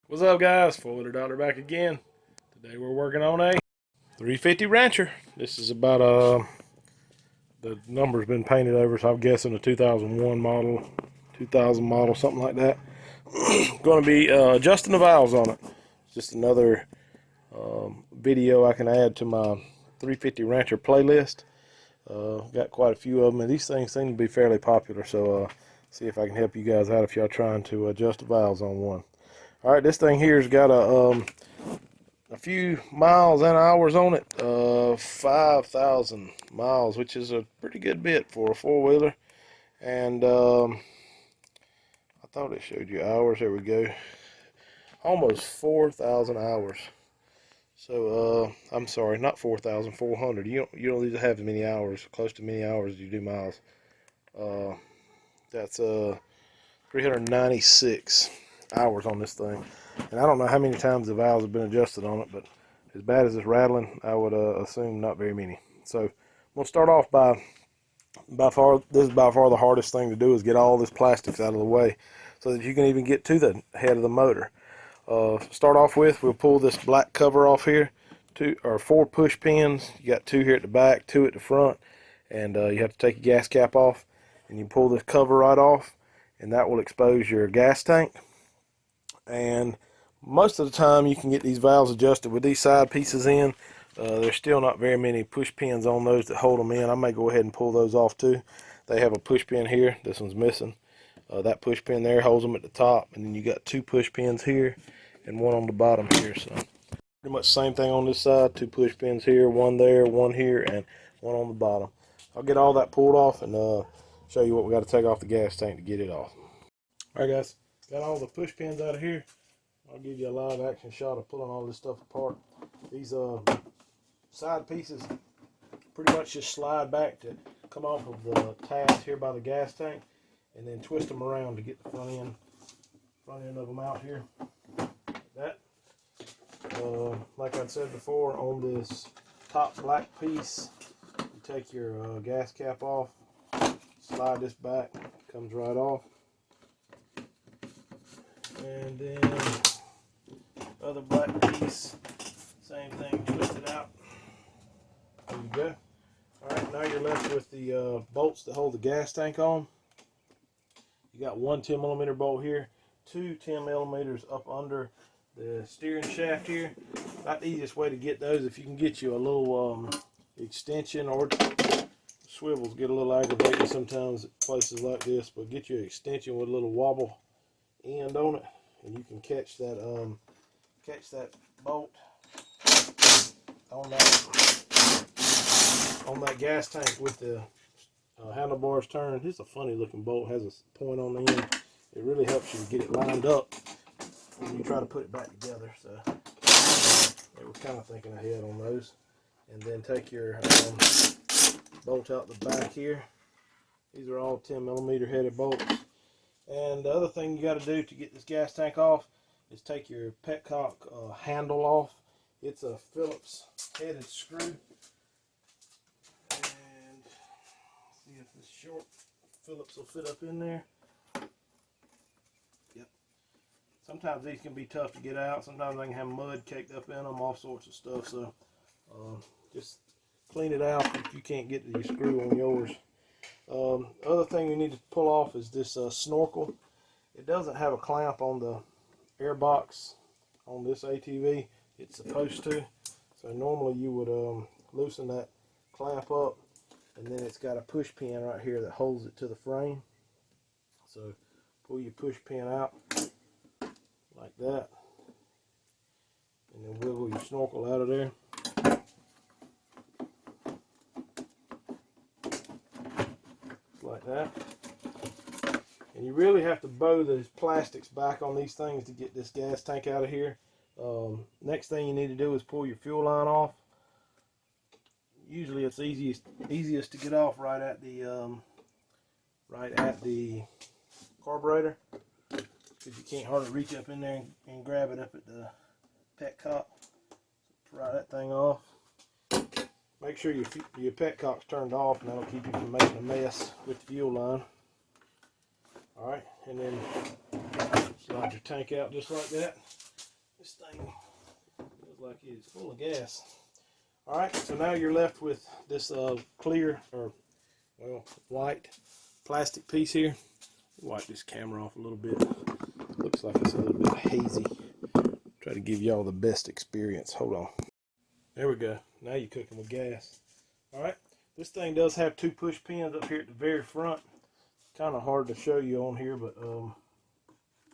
What's up, guys? $400 back again. Today we're working on a 350 Rancher. This is about the number's been painted over, so I'm guessing a 2001 model, 2000 model, something like that. Going to be adjusting the valves on it. It's just another video I can add to my 350 Rancher playlist. Got quite a few of them, and these things seem to be fairly popular. So see if I can help you guys out if y'all trying to adjust the valves on one. All right, this thing here's got a few miles and hours on it, 5,000 miles, which is a pretty good bit for a four-wheeler. And I thought it showed you hours. There we go. Almost 4,000 hours. So I'm sorry, not 4,400. You don't need to have as many hours, close to many hours as you do miles. That's 396 hours on this thing. And I don't know how many times the valves have been adjusted on it, but as bad as it's rattling, I would assume not very many. So we'll start off by far, this is by far the hardest thing to do, is get all this plastics out of the way so that you can even get to the head of the motor. Start off with, we'll pull this black cover off here. 4 push pins. You got 2 here at the back, 2 at the front, and you have to take your gas cap off, and you pull this cover right off, and that will expose your gas tank. And most of the time you can get these valves adjusted with these side pieces in. There's still not very many push pins on those that hold them in. I may go ahead and pull those off too. They have a push pin here. This one's missing. That push pin there holds them at the top, and then you got 2 push pins here and 1 on the bottom here. So pretty much the same thing on this side. 2 push pins here, 1 there, 1 here, and 1 on the bottom. I'll get all that pulled off and show you what we got to take off the gas tank to get it off. Alright guys, got all the push pins out of here. I'll give you a live action shot of pulling all this stuff apart. These side pieces pretty much just slide back to come off of the tabs here by the gas tank, and then twist them around to get the front end of them out here. Like that. Like I said before, on this top black piece, you take your gas cap off, slide this back, comes right off. And then other black piece, same thing, twist it out. There you go. Alright, now you're left with the bolts that hold the gas tank on. You got 1 10mm bolt here, 2 10mm up under the steering shaft here. Not the easiest way to get those, if you can get you a little extension, or swivels get a little aggravating sometimes at places like this, but get you an extension with a little wobble end on it, and you can catch that bolt on that gas tank with the handlebars turned. It's a funny looking bolt, has a point on the end. It really helps you get it lined up when you try to put it back together. So they were kind of thinking ahead on those. And then take your bolt out the back here. These are all 10mm headed bolts. And the other thing you got to do to get this gas tank off is take your petcock handle off. It's a Phillips headed screw. And see if this short Phillips will fit up in there. Yep. Sometimes these can be tough to get out. Sometimes they can have mud caked up in them, all sorts of stuff. So just clean it out if you can't get the screw on yours. Other thing you need to pull off is this snorkel. It doesn't have a clamp on the air box on this ATV. It's supposed to. So normally you would loosen that clamp up, and then it's got a push pin right here that holds it to the frame. So pull your push pin out like that, and then wiggle your snorkel out of there. Like that. And you really have to bow those plastics back on these things to get this gas tank out of here. Next thing you need to do is pull your fuel line off. Usually it's easiest to get off right at the carburetor, because you can't hardly reach up in there and grab it up at the petcock. Pry that thing off. Make sure your petcock's turned off, and that'll keep you from making a mess with the fuel line. Alright, and then slide your tank out just like that. like it is full of gas. All right, so now you're left with this clear, or well, white plastic piece here. Wipe this camera off a little bit. Looks like it's a little bit hazy. Try to give y'all the best experience. Hold on. There we go. Now you're cooking with gas. All right, this thing does have 2 push pins up here at the very front. Kind of hard to show you on here, but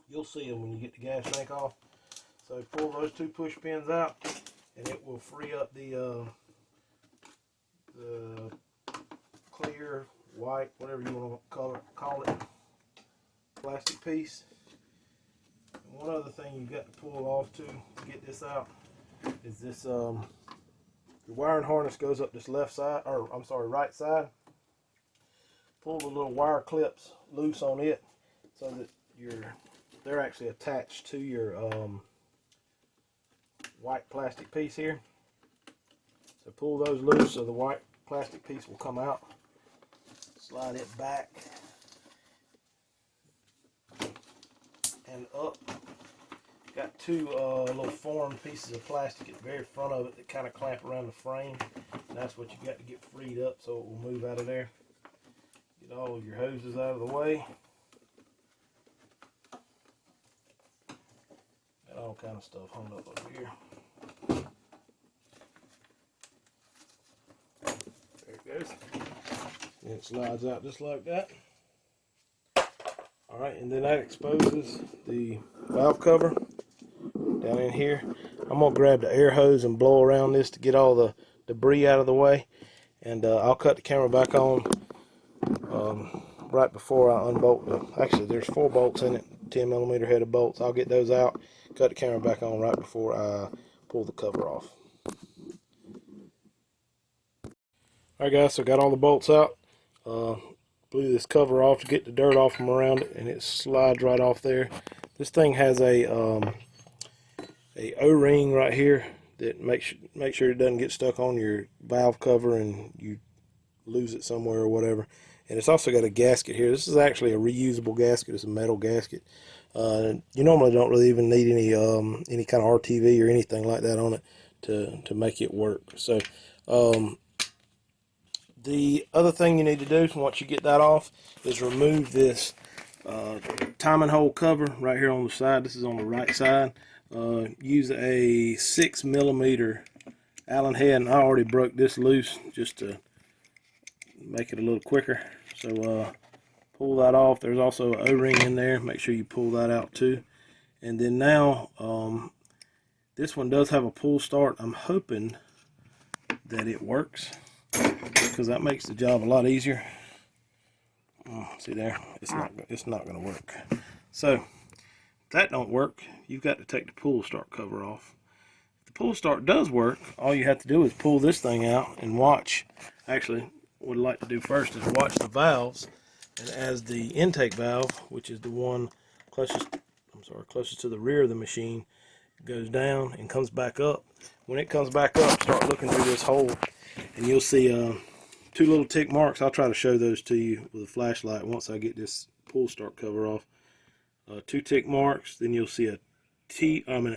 you'll see them when you get the gas tank off. So pull those 2 push pins out, and it will free up the clear, white, whatever you want to call it, plastic piece. And one other thing you've got to pull off to get this out is this. Your wiring harness goes up this left side, or I'm sorry, right side. Pull the little wire clips loose on it so that they're actually attached to your white plastic piece here. So pull those loose so the white plastic piece will come out. Slide it back and up. Got 2 little formed pieces of plastic at the very front of it that kind of clamp around the frame. And that's what you got to get freed up so it will move out of there. Get all of your hoses out of the way. Got all kind of stuff hung up over here. There it goes. And it slides out just like that. Alright, and then that exposes the valve cover down in here. I'm going to grab the air hose and blow around this to get all the debris out of the way. And I'll cut the camera back on right before I unbolt actually there's 4 bolts in it, 10mm headed bolts. I'll get those out, cut the camera back on right before I pull the cover off. Alright guys, so I got all the bolts out. Blew this cover off to get the dirt off from around it, and it slides right off there. This thing has a O-ring right here that make sure it doesn't get stuck on your valve cover and you lose it somewhere or whatever. And it's also got a gasket here. This is actually a reusable gasket. It's a metal gasket. You normally don't really even need any kind of RTV or anything like that on it to make it work. So the other thing you need to do once you get that off is remove this timing hole cover right here on the side. This is on the right side. Use a 6mm Allen head, and I already broke this loose just to make it a little quicker. So pull that off. There's also an O-ring in there. Make sure you pull that out too. And then now this one does have a pull start. I'm hoping that it works, because that makes the job a lot easier. See there, it's not going to work. So if that don't work, you've got to take the pull start cover off. If the pull start does work, all you have to do is pull this thing out and watch. Actually, what I'd like to do first is watch the valves, and as the intake valve, which is the one closest to the rear of the machine, goes down and comes back up. When it comes back up, start looking through this hole, and you'll see 2 little tick marks. I'll try to show those to you with a flashlight once I get this pull start cover off. 2 tick marks, then you'll see an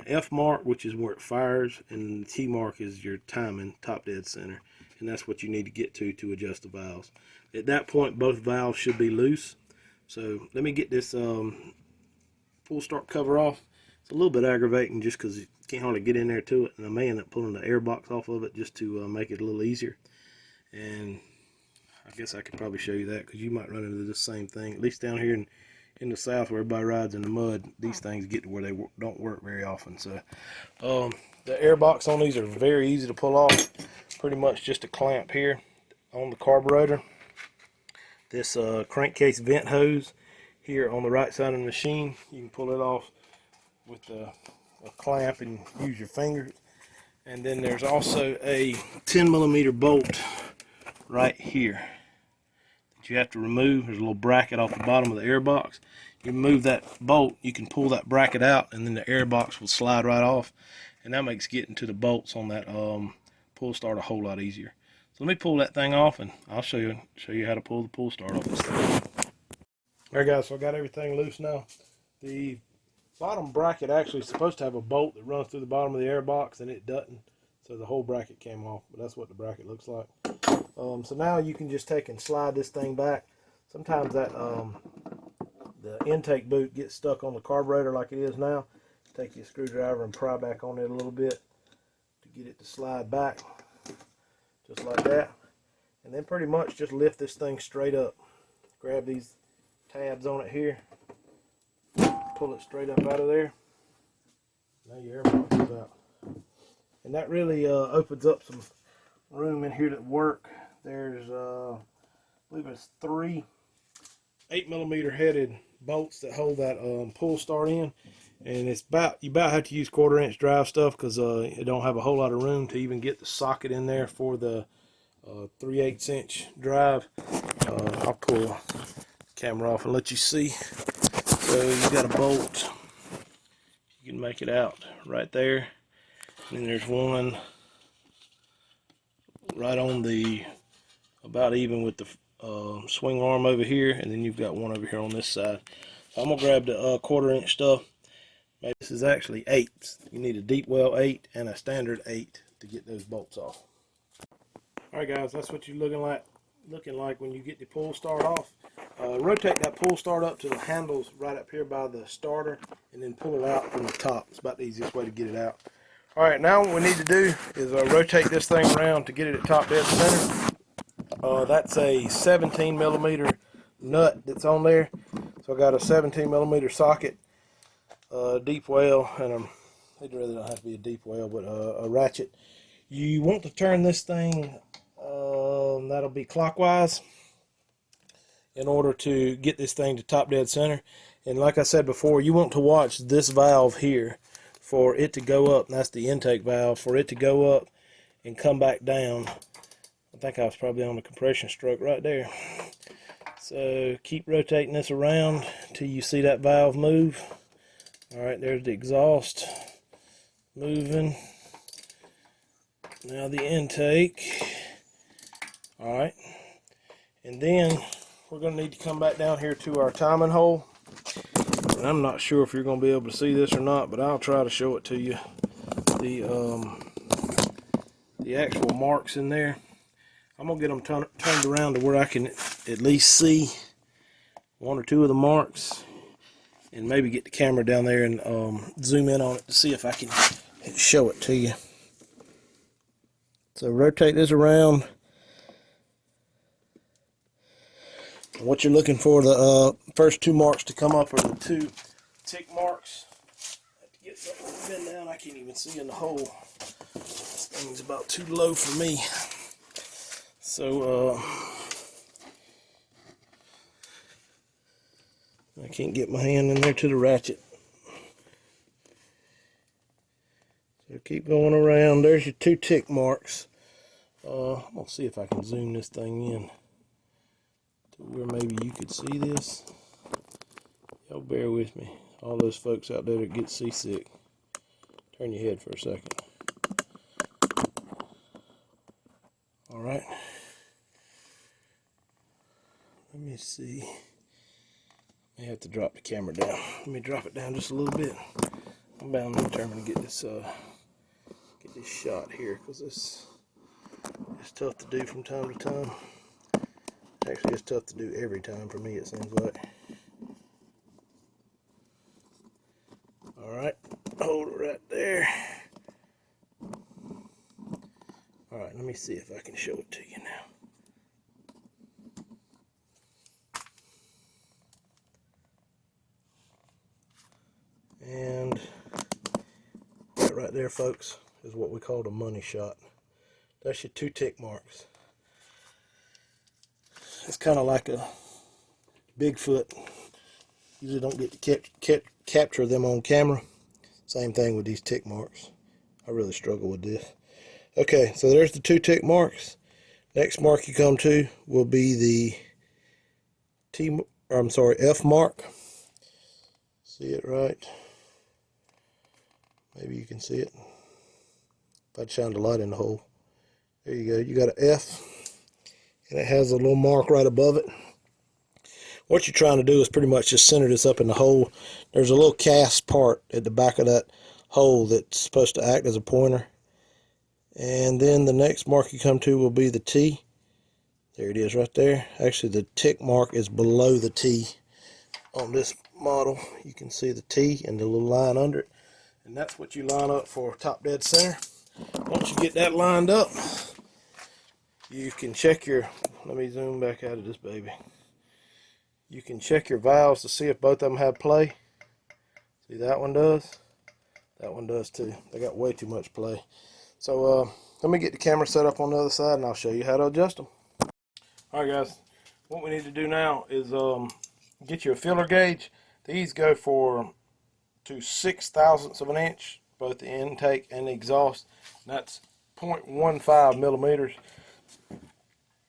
F mark, which is where it fires, and the T mark is your timing, top dead center, and that's what you need to get to adjust the valves. At that point, both valves should be loose. So let me get this pull start cover off. It's a little bit aggravating just because you can't hardly get in there to it, and I may end up pulling the air box off of it just to make it a little easier. And I guess I could probably show you that, because you might run into the same thing. At least down here in the south where everybody rides in the mud, these things get to where they don't work very often. So the air box on these are very easy to pull off. Pretty much just a clamp here on the carburetor. This crankcase vent hose here on the right side of the machine, you can pull it off with a clamp and use your fingers. And then there's also a 10mm bolt right here that you have to remove. There's a little bracket off the bottom of the air box. You remove that bolt, you can pull that bracket out, and then the air box will slide right off, and that makes getting to the bolts on that pull start a whole lot easier. So let me pull that thing off, and I'll show you how to pull the pull start off this thing. Alright guys, so I got everything loose now. The bottom bracket actually is supposed to have a bolt that runs through the bottom of the air box, and it doesn't. So the whole bracket came off, but that's what the bracket looks like. So now you can just take and slide this thing back. Sometimes that the intake boot gets stuck on the carburetor like it is now. Take your screwdriver and pry back on it a little bit to get it to slide back, just like that. And then pretty much just lift this thing straight up. Grab these tabs on it here, pull it straight up out of there. Now your air box is out. And that really opens up some room in here to work. There's, I believe it's 3 8mm headed bolts that hold that pull start in. And it's you about have to use 1/4" drive stuff because it don't have a whole lot of room to even get the socket in there for the 3/8" drive. I'll pull the camera off and let you see. So you got a bolt. You can make it out right there. And then there's one right on the, about even with the swing arm over here, and then you've got one over here on this side. So I'm gonna grab the 1/4" stuff. Maybe this is actually 8s. You need a deep well 8 and a standard 8 to get those bolts off. All right, guys, that's what you're looking like when you get the pull start off. Rotate that pull start up to the handles right up here by the starter, and then pull it out from the top. It's about the easiest way to get it out. All right, now what we need to do is rotate this thing around to get it at top dead center. That's a 17mm nut that's on there. So I got a 17mm socket, deep well, and it really don't have to be a deep well, but a ratchet. You want to turn this thing, that'll be clockwise, in order to get this thing to top dead center. And like I said before, you want to watch this valve here for it to go up, and that's the intake valve, for it to go up and come back down. I think I was probably on the compression stroke right there. So keep rotating this around till you see that valve move. Alright, there's the exhaust moving. Now the intake. Alright, and then we're going to need to come back down here to our timing hole. And I'm not sure if you're going to be able to see this or not, but I'll try to show it to you. The actual marks in there, I'm going to get them turned around to where I can at least see 1 or 2 of the marks, and maybe get the camera down there and zoom in on it to see if I can show it to you. So rotate this around. What you're looking for, the first 2 marks to come up are the 2 tick marks. I have to get something bend down. I can't even see in the hole. This thing's about too low for me. So I can't get my hand in there to the ratchet. So keep going around. There's your 2 tick marks. I'm gonna see if I can zoom this thing in to where maybe you could see this. Y'all bear with me. All those folks out there that get seasick, turn your head for a second. All right. Let me see. I may have to drop the camera down. Let me drop it down just a little bit. I'm bound and determined to get this shot here, because it's tough to do from time to time. Actually, it's tough to do every time for me, it seems like. Alright, hold it right there. Alright, let me see if I can show it to you now. And that right there, folks, is what we call a money shot. That's your 2 tick marks. It's kind of like a Bigfoot. Usually don't get to capture them on camera. Same thing with these tick marks. I really struggle with this. Okay, so there's the 2 tick marks. Next mark you come to will be the F mark. See it right? Maybe you can see it. If I'd shine the light in the hole. There you go. You got an F, and it has a little mark right above it. what you're trying to do is pretty much just center this up in the hole. There's a little cast part at the back of that hole that's supposed to act as a pointer. And then the next mark you come to will be the T. There it is right there. Actually, the tick mark is below the T on this model. You can see the T and the little line under it. And that's what you line up for top dead center. Once you get that lined up, you can check your, let me zoom back out of this baby. You can check your valves to see if both of them have play. See, that one does. That one does too. They got way too much play. So let me get the camera set up on the other side and I'll show you how to adjust them. Alright guys, what we need to do now is get you a filler gauge. These go for to 6/1000ths of an inch, both the intake and the exhaust. And that's 0.15 millimeters.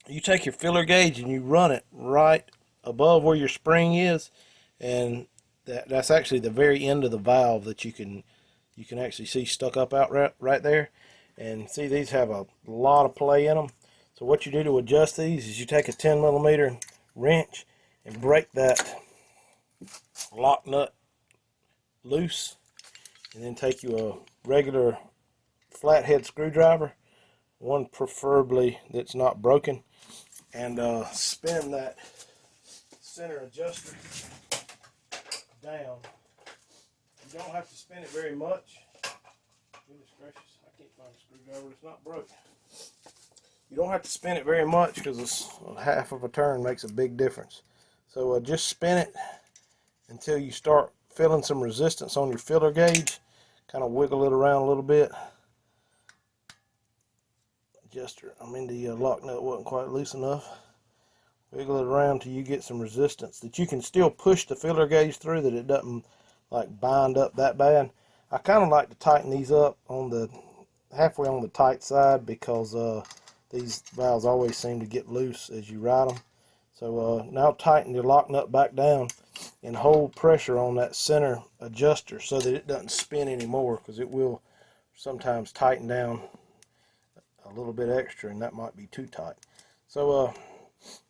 You take your filler gauge and you run it right above where your spring is, and that's actually the very end of the valve that you can actually see stuck up out right there. And see, these have a lot of play in them. So what you do to adjust these is you take a 10 millimeter wrench and break that lock nut loose, and then take you a regular flathead screwdriver, one preferably that's not broken, and spin that center adjuster down. You don't have to spin it very much. Goodness gracious, I can't find a screwdriver that's not broke. You don't have to spin it very much because half of a turn makes a big difference. So just spin it until you start feeling some resistance on your filler gauge. Kind of wiggle it around a little bit. Adjuster, the lock nut wasn't quite loose enough. Wiggle it around till you get some resistance that you can still push the filler gauge through, that it doesn't like bind up that bad. I kind of like to tighten these up on the halfway on the tight side, because these valves always seem to get loose as you ride them. So now tighten your lock nut back down and hold pressure on that center adjuster so that it doesn't spin anymore, because it will sometimes tighten down a little bit extra and that might be too tight. So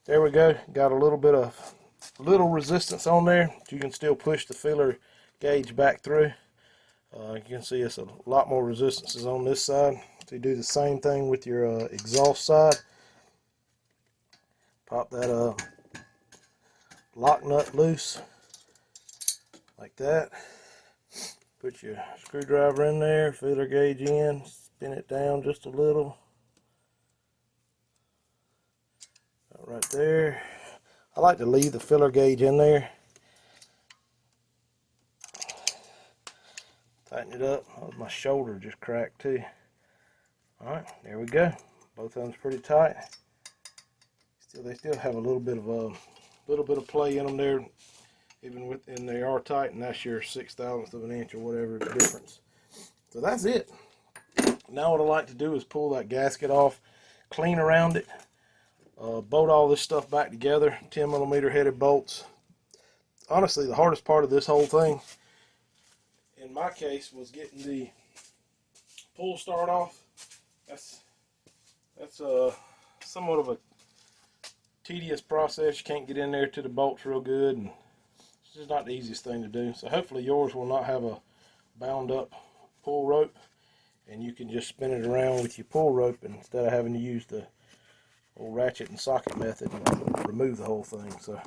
there we go, got a little bit of resistance on there. You can still push the filler gauge back through. You can see it's a lot more resistances on this side. So you do the same thing with your exhaust side. Pop that lock nut loose like that. Put your screwdriver in there, filler gauge in, spin it down just a little. Right there. I like to leave the filler gauge in there. Tighten it up. Oh, my shoulder just cracked too. Alright, there we go. Both of them's pretty tight. They still have a little bit of play in them there, and they are tight, and that's your 6/1000th of an inch or whatever the difference. So that's it. Now what I like to do is pull that gasket off, clean around it, bolt all this stuff back together. 10 millimeter headed bolts. Honestly, the hardest part of this whole thing, in my case, was getting the pull start off. That's somewhat of a tedious process. You can't get in there to the bolts real good, and it's just not the easiest thing to do. So hopefully yours will not have a bound up pull rope, and you can just spin it around with your pull rope instead of having to use the old ratchet and socket method and remove the whole thing. So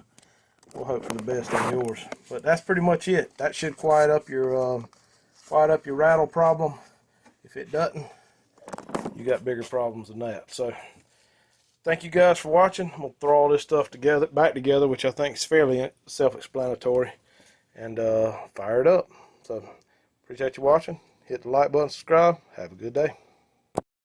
we'll hope for the best on yours. But that's pretty much it. That should quiet up your rattle problem. If it doesn't, you got bigger problems than that. So thank you guys for watching. I'm gonna throw all this stuff back together, which I think is fairly self-explanatory, and fire it up. So appreciate you watching. Hit the like button, subscribe. Have a good day.